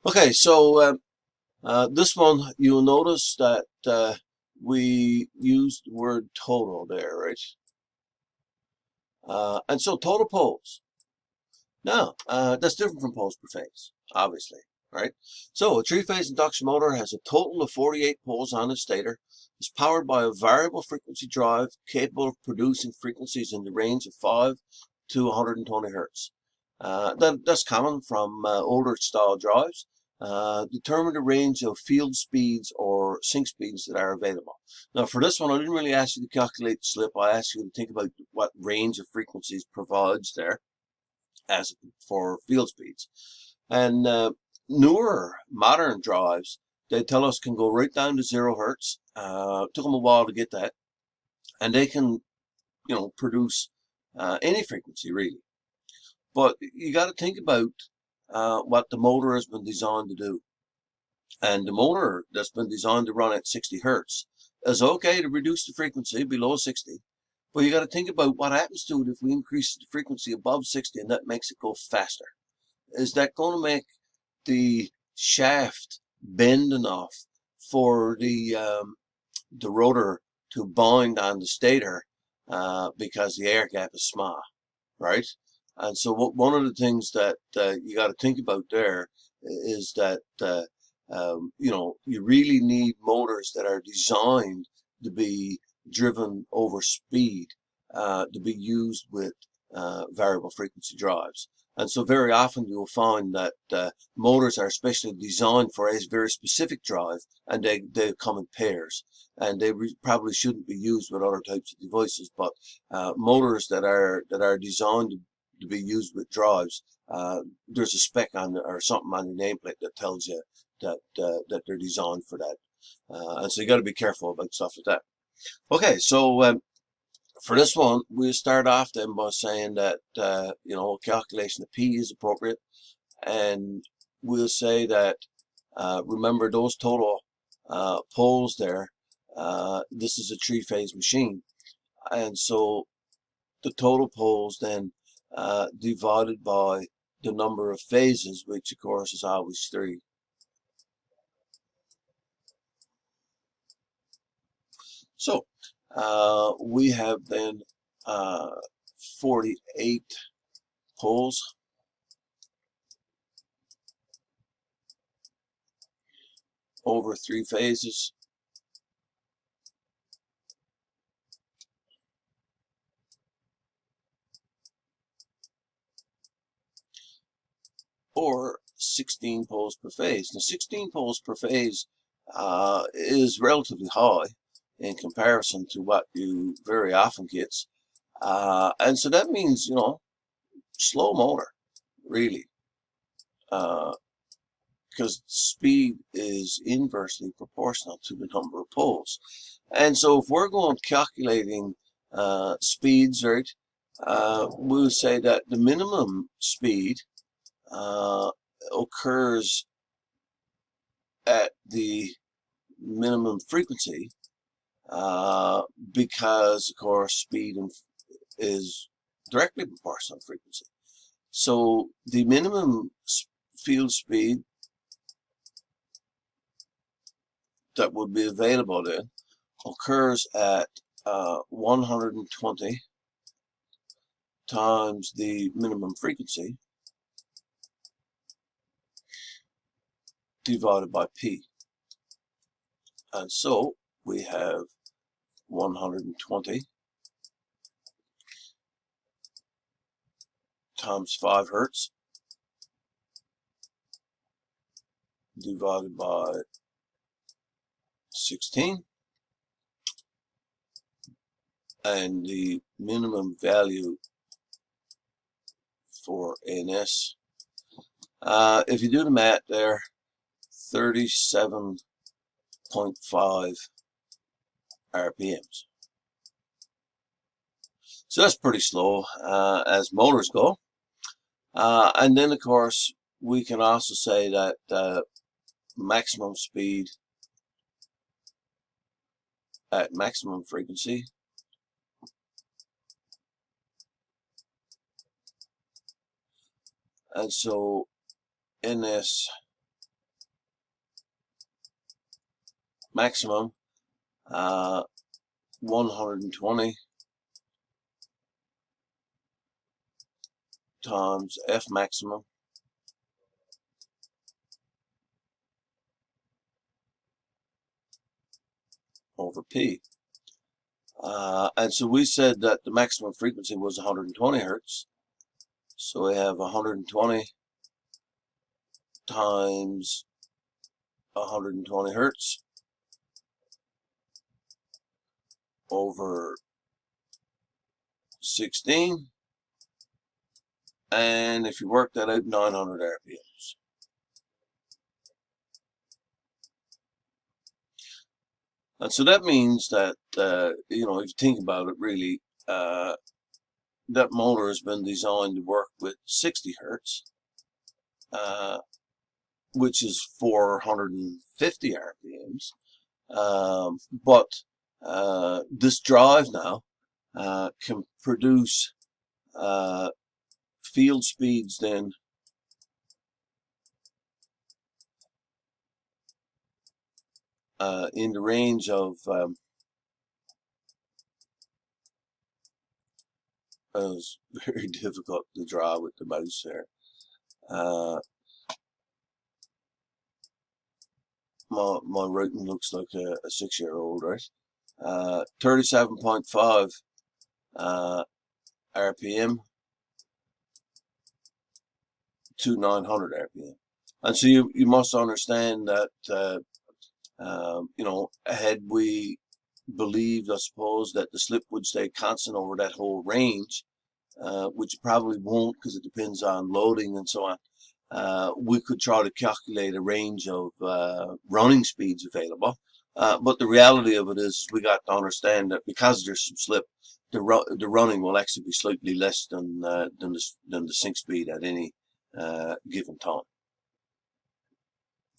Okay, so this one you'll notice that we used the word total there, right? And so total poles. Now, that's different from poles per phase, obviously, right? So a three-phase induction motor has a total of 48 poles on its stator. It's powered by a variable frequency drive capable of producing frequencies in the range of 5 to 120 hertz. That's common from older style drives. Determine the range of field speeds or sync speeds that are available. Now, for this one, I didn't really ask you to calculate the slip. I asked you to think about what range of frequencies provides there as for field speeds. And newer modern drives, they tell us can go right down to 0 hertz. Took them a while to get that, and they can, produce any frequency really. But you got to think about what the motor has been designed to do. And the motor that's been designed to run at 60 hertz is okay to reduce the frequency below 60. But you got to think about what happens to it if we increase the frequency above 60 and that makes it go faster. Is that going to make the shaft bend enough for the rotor to bind on the stator because the air gap is small, right? And so one of the things that you got to think about there is that you really need motors that are designed to be driven over speed to be used with variable frequency drives. And so very often you'll find that motors are specially designed for a very specific drive, and they come in pairs, and they probably shouldn't be used with other types of devices. But motors that are designed to be used with drives, there's a spec on or something on the nameplate that tells you that they're designed for that. And so you got to be careful about stuff like that. Okay, so for this one, we'll start off then by saying that calculation of P is appropriate, and we'll say that remember those total poles there. This is a three-phase machine, and so the total poles then divided by the number of phases, which of course is always 3. So we have then 48 poles over 3 phases, or 16 poles per phase. Now 16 poles per phase is relatively high in comparison to what you very often get. And so that means, slow motor, really, because speed is inversely proportional to the number of poles. And so if we're going calculating speeds, right, we'll say that the minimum speed occurs at the minimum frequency because, of course, speed is directly proportional to frequency. So the minimum field speed that would be available then occurs at 120 times the minimum frequency divided by P. And so we have 120 times 5 hertz divided by 16, and the minimum value for NS, if you do the math there, 37.5 RPMs. So that's pretty slow as motors go. And then, of course, we can also say that maximum speed at maximum frequency and so NS maximum 120 times F maximum over P. And so we said that the maximum frequency was 120 hertz. So we have 120 times 120 hertz over 16. And if you work that out, 900 RPMs. And so that means that, you know, if you think about it really, that motor has been designed to work with 60 hertz, which is 450 RPMs. But this drive now can produce field speeds then in the range of it was very difficult to draw with the mouse there. My writing looks like a 6-year-old, right? 37.5 RPM to 900 RPM. And so you must understand that, you know, had we believed, I suppose, that the slip would stay constant over that whole range, which it probably won't because it depends on loading and so on, we could try to calculate a range of running speeds available. But the reality of it is we got to understand that because there's some slip, the running will actually be slightly less than the sync speed at any given time.